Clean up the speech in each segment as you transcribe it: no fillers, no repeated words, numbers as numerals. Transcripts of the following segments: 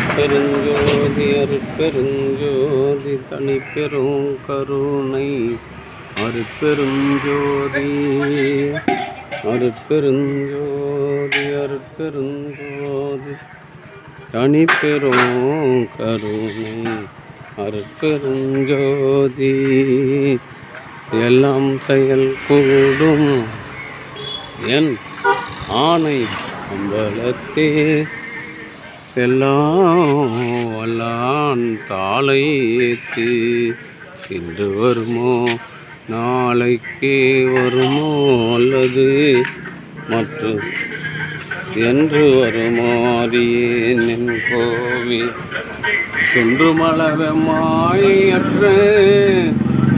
அருட்பெருஞ்சோதி அருட்பெருஞ்சோதி தனிப்பெரும் கருணை அருட்பெருஞ்சோதி அருட்பெருஞ்சோதி அருட்பெருஞ்சோதி தனிப்பெரும் கருணை அருட்பெருஞ்சோதி எல்லாம் செயல் கூடும் என் ஆணை அம்பலத்தே எல்லாம் வல்லான் தாளை ஏத்து இன்று வருமோ நாளைக்கே வருமோ அல்லது மற்றும் என்று வருமோ அறியேன் என் கோவில் தொன்றுமளவமாயற்ற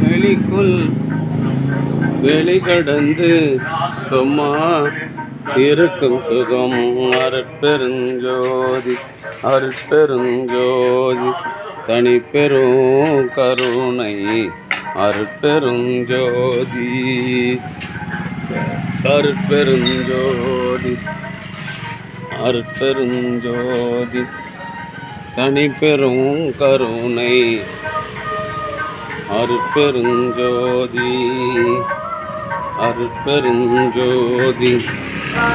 வெளிக்குள் வெளி கடந்து சும்மா இருக்கும் சுகம் அருட்பெருஞ்சோதி அருட்பெருஞ்சோதி தனிப்பெரும் கருணை அருட்பெருஞ்சோதி அருட்பெருஞ்சோதி அருட்பெருஞ்சோதி தனிப்பெரும் கருணை அருட்பெருஞ்சோதி அருட்பெருஞ்சோதி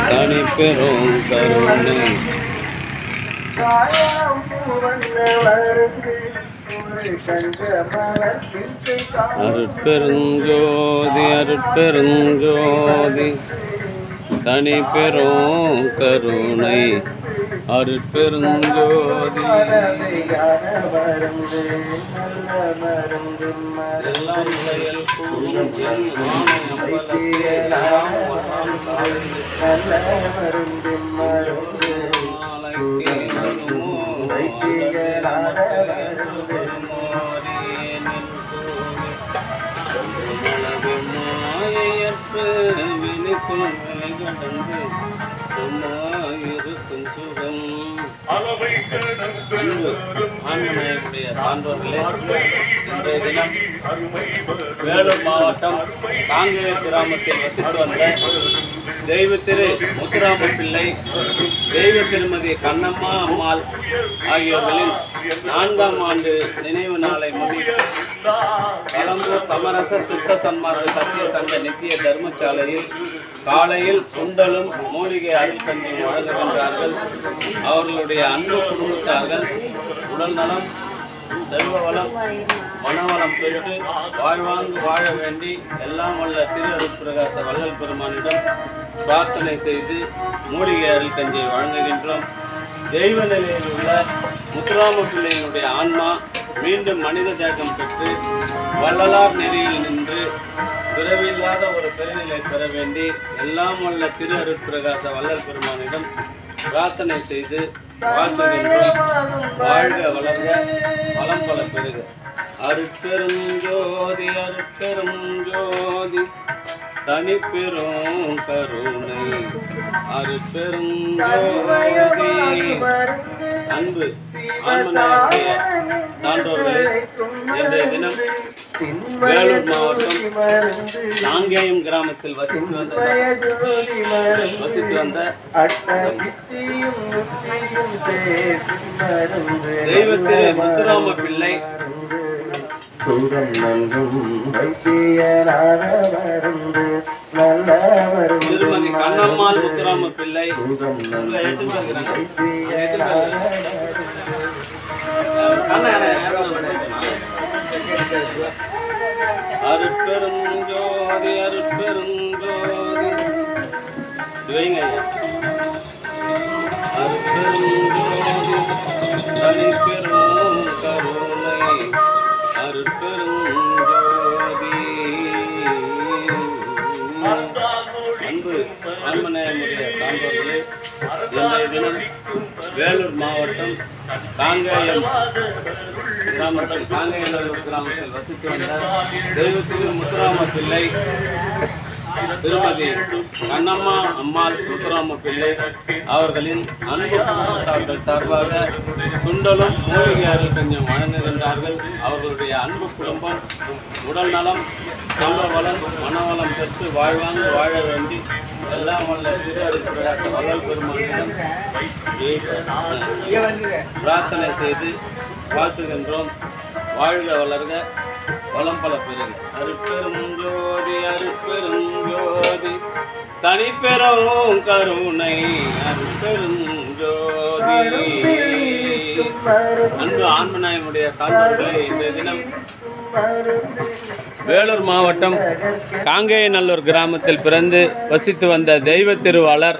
தனிப்பெரும் கருணை அருட்பெருஞ்சோதி அருட்பெருஞ்சோதி தனிப்பெரும் கருணை அருட்பெருஞ்சோதி எல்லாம் செயல் கூடும் இருக்கும் சுகம் ஆண்மனையுடைய சான்றோர்களே, இன்றைய தினம் வேலூர் மாவட்டம் காங்கேய கிராமத்தில் வசித்து வந்த தெய்வ திரு முத்துராம பிள்ளை, தெய்வ திருமதி கண்ணம்மா அம்மாள் ஆகியோர்களின் 4ஆம் ஆண்டு நினைவு நாளை முன்னிட்டு கடம்பூர் சமரச சுத்த சன்மார்க்க சத்திய சங்க நித்திய தர்மசாலையில் காலையில் சுண்டலும் மூலிகை அருள் கஞ்சியும் வழங்குகின்றார்கள். அவர்களுடைய அன்பு குடும்பத்தார்கள் உடல் நலம், செல்வ வளம், மனவளம் பெற்று வாழ்வாங்கு வாழ வேண்டி எல்லாம் வல்ல திரு அருட்பிரகாச வள்ளல் பெருமானிடம் பிரார்த்தனை செய்து மூலிகை அருள் கஞ்சியை வழங்குகின்றோம். தெய்வ நிலையில் உள்ள முத்துராம பிள்ளையினுடைய ஆன்மா மீண்டும் மனித தேகம் பெற்று வள்ளலார் நெறியில் நின்று பிறவில்லாத ஒரு பெருநிலை பெற வேண்டி எல்லாம் வல்ல திரு அருட்பிரகாச வள்ளல் பெருமானிடம் பிரார்த்தனை செய்து வாழ்த்துகின்றோம். வாழ்க வளர்க, வளம் பல பெறுக. அருட்பெருஞ்சோதி அருட்பெருஞ்சோதி தனிப்பெரும் கருணை அருட்பெருஞ்சோதி. அன்பு ஆன்மநாயகிய சான்றோர்களே, இன்றைய தினம் வேலூர் மாவட்டம் காங்கேயம் கிராமத்தில் வசித்து வந்த தெய்வ திரு முத்துராம பிள்ளை திருமதி கண்ணம்மாள் முத்துராம பிள்ளை அருட்பெருஞ்சோதி அருட்பெருஞ்சோதி அருட்பெருஞ்சோதி தனிப்பெரும் கருணை அருட்பெருஞ்சோதி. அன்பு ஆன்மநேயமுடைய சான்றோர்களே, இன்றைய தினம் வேலூர் மாவட்டம் காங்கேயம் கிராமத்தில் காங்கேயநல்லூர் கிராமத்தில் வசித்து வந்த தெய்வ திரு முத்துராம பிள்ளை திருமதி கண்ணம்மா அம்மாள் முத்துராம பிள்ளை அவர்களின் அன்பு குடும்பத்தார்கள் சார்பாக சுண்டலும் மூலிகை அருள் கொஞ்சம் வழங்குகின்றார்கள். அவர்களுடைய அன்பு குடும்பம் உடல் நலம், செல்வ வளம், மனவளம் பெற்று வாழ்வாங்க வாழ வேண்டி எல்லாம் வல்ல திரு அருட்பெருமாள் வள்ளல் பெருமானிடம் பிரார்த்தனை செய்து வாழ்த்துகின்றோம். வாழ்க வளர்க, வளம் பல பெருக. அருட்பெருஞ்சோதி அருட்பெருஞ்சோதி தனிப்பெரும் கருணை அருட்பெருஞ்சோதி. அன்பு ஆன்மநாயனுடைய சான்றோர்களே, இன்றைய தினம் வேலூர் மாவட்டம் காங்கேயநல்லூர் கிராமத்தில் பிறந்து வசித்து வந்த தெய்வ திருவாளர்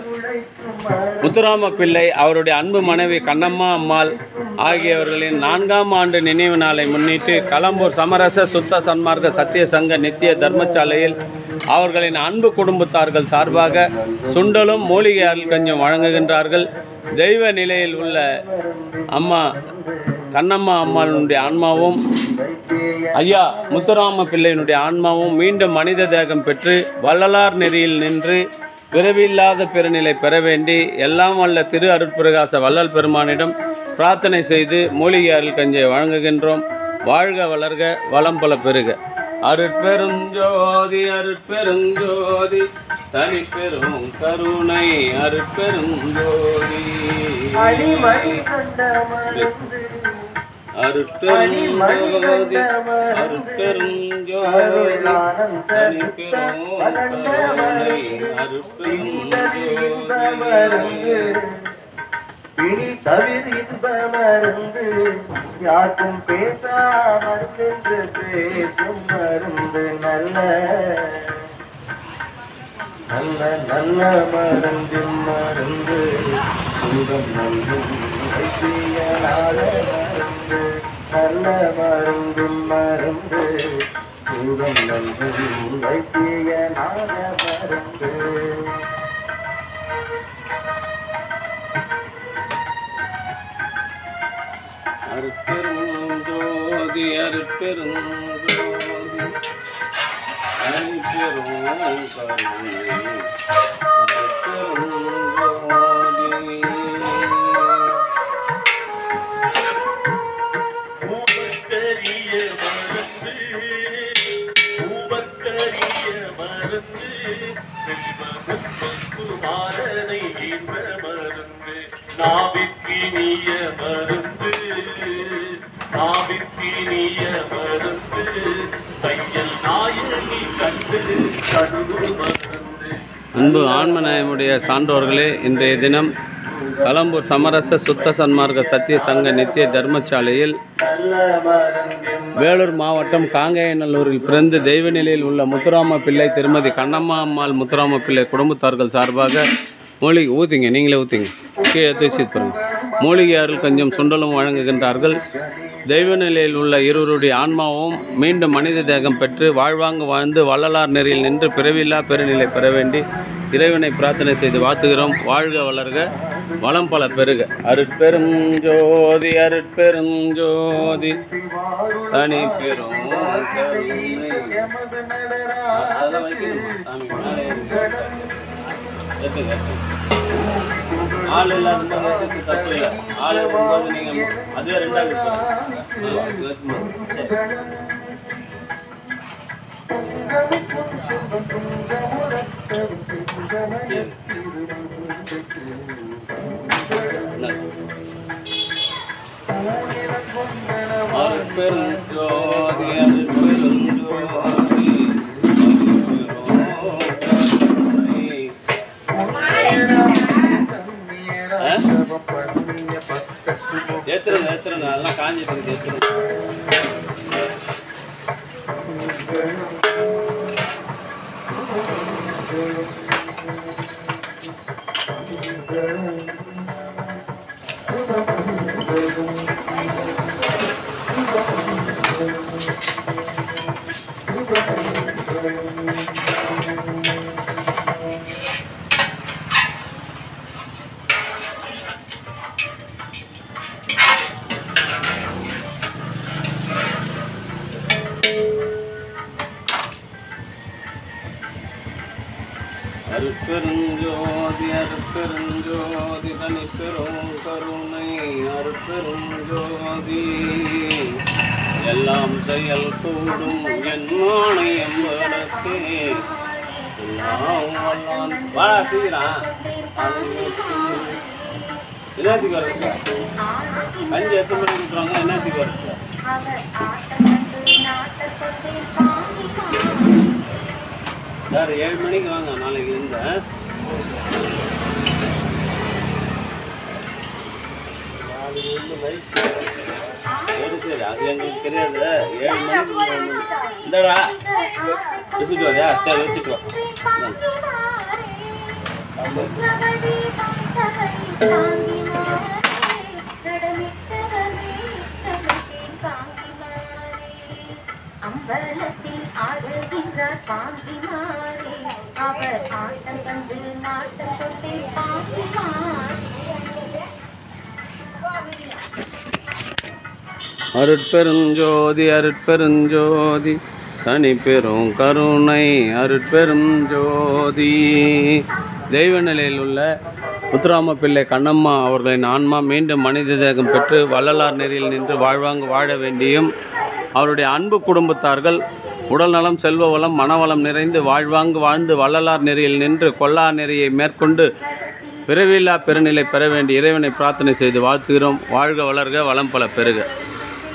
முத்துராம பிள்ளை அவருடைய அன்பு மனைவி கண்ணம்மா அம்மாள் ஆகியவர்களின் 4ஆம் ஆண்டு நினைவு நாளை முன்னிட்டு களம்பூர் சமரச சுத்த சன்மார்க்க சத்திய சங்க நித்திய தர்மசாலையில் அவர்களின் அன்பு குடும்பத்தார்கள் சார்பாக சுண்டலும் மூலிகை அருள் கஞ்சும் வழங்குகின்றார்கள். தெய்வ நிலையில் உள்ள அம்மா கண்ணம்மா அம்மாளுடைய ஆன்மாவும் ஐயா முத்துராம பிள்ளையினுடைய ஆன்மாவும் மீண்டும் மனித தேகம் பெற்று வள்ளலார் நெறியில் நின்று பிறவியில்லாத பெருநிலை பெற வேண்டி எல்லாம் வல்ல திரு அருட்பிரகாச வள்ளல் பெருமானிடம் பிரார்த்தனை செய்து மூலிகை அருள் கஞ்சை வழங்குகின்றோம். வாழ்க வளர்க, வளம் பல பெருக. அருட்பெருஞ்சோதி அருட்பெருஞ்சோதி தனிப்பெரும் கருணை அருட்பெருஞ்சோதி அருட்பெருஞ்சோதி அருட்பெருஞ்சோதி தனிப்பெரும் கருணை அருட்பெருஞ்சோதி. இனி தவிரின்ப மருந்து யாருக்கும் பேசாமருந்து பேசும் மருந்து நல்ல நல்ல நல்ல மருந்து மருந்து சுகம் நல்கும் வைத்தியனால மருந்து நல்ல மருந்து மருந்து சுகம் நல்கும் வைத்தியனால மருந்து. அருட்பெருஞ்சோதி அருட்பெருஞ்சோதி தனிப்பெரும் கருணை அருட்பெருஞ்சோதி. பூவக்கரிய மருந்து பூவக்கரிய மருந்து குமாரனை ஈன்ற மருந்து நாவிற்கினிய மருந்து நாவிற்கினிய மருந்து தையல் நாயகி கண்டு கடுகு மருந்து. அன்பு ஆன்மநாயமுடைய சான்றோர்களே, இன்றைய தினம் களம்பூர் சமரச சுத்த சன்மார்க்க சத்திய சங்க நித்திய தர்மசாலையில் வேலூர் மாவட்டம் காங்கேயநல்லூரில் பிறந்து தெய்வ நிலையில் உள்ள முத்துராம பிள்ளை திருமதி கண்ணம்மா அம்மாள் முத்துராம பிள்ளை குடும்பத்தார்கள் சார்பாக மூலிகை ஊற்றிங்க, நீங்களே ஊற்றிங்க, கீழே தூசி பாருங்க. மூலிகை அருள் கொஞ்சம் சுண்டலும் வழங்குகின்றார்கள். தெய்வ நிலையில் உள்ள இருவருடைய ஆன்மாவும் மீண்டும் மனித தேகம் பெற்று வாழ்வாங்கு வாழ்ந்து வள்ளலார் நெறியில் நின்று பிறவில்லா பெருநிலை பெற வேண்டி இறைவனை பிரார்த்தனை செய்து வாழ்த்துகிறோம். வாழ்க வளர்க, வளம் பல பெருக. அருட்பெருஞ்சோதி அருட்பெருஞ்சோதி தனி பெரும் ஆள் இல்லாத தப்பு இல்லை. ஆள் இருக்கும்போது நீங்கள் அதுவே ரெண்டாவது அருட்பெருஞ்சோதி அருட்பெருஞ்சோதி ஏத்துருங்க ஏத்துருங்க, அதெல்லாம் காஞ்சிட்டு ஏத்துருங்க. அருட்பெருஞ்சோதி அருட்பெருஞ்சோதி தனிப்பெரும் கருணை அருட்பெருஞ்சோதி எல்லாம் செயல் கூடும் என்னானை எம்படத்தே எல்லாம் வல்லான் வா சீக்கிரம் என்னத்துக்கு வருது கஞ்சி எத்தனை மணிக்கு விட்டுறாங்க என்னத்துக்கு வருது சார் 7 மணிக்கு வாங்க நாளைக்கு இருந்தேன் சரி அது எங்களுக்கு தெரியாது 7 மணிக்கு இந்தடா வச்சுட்டு வரையா சரி வச்சுட்டு வா அம்பலத்தில் ஆடுகின்றார் பாங்கி மாறி அவர் ஆட்டம் கண்டு நாட்டம் தொட்டே பாங்கி மாறி அருட்பெருஞ்சோதி அருட்பெருஞ்சோதி தனி பெரும் கருணை அருட்பெருஞ்சோதி தெய்வ நிலையில் உள்ள முத்துராம பிள்ளை கண்ணம்மா அவர்களின் ஆன்மா மீண்டும் மனித தேகம் பெற்று வள்ளலார் நெறியில் நின்று வாழ்வாங்கு வாழ வேண்டியும் அவருடைய அன்பு குடும்பத்தார்கள் உடல் நலம் செல்வ வளம் மனவளம் நிறைந்து வாழ்வாங்கு வாழ்ந்து வள்ளலார் நெறியில் நின்று கொல்லா நெறியை மேற்கொண்டு பிறவில்லா பெருநிலை பெற வேண்டிய இறைவனை பிரார்த்தனை செய்து வாழ்த்துகிறோம். வாழ்க வளர்க வளம் பல பெறுக.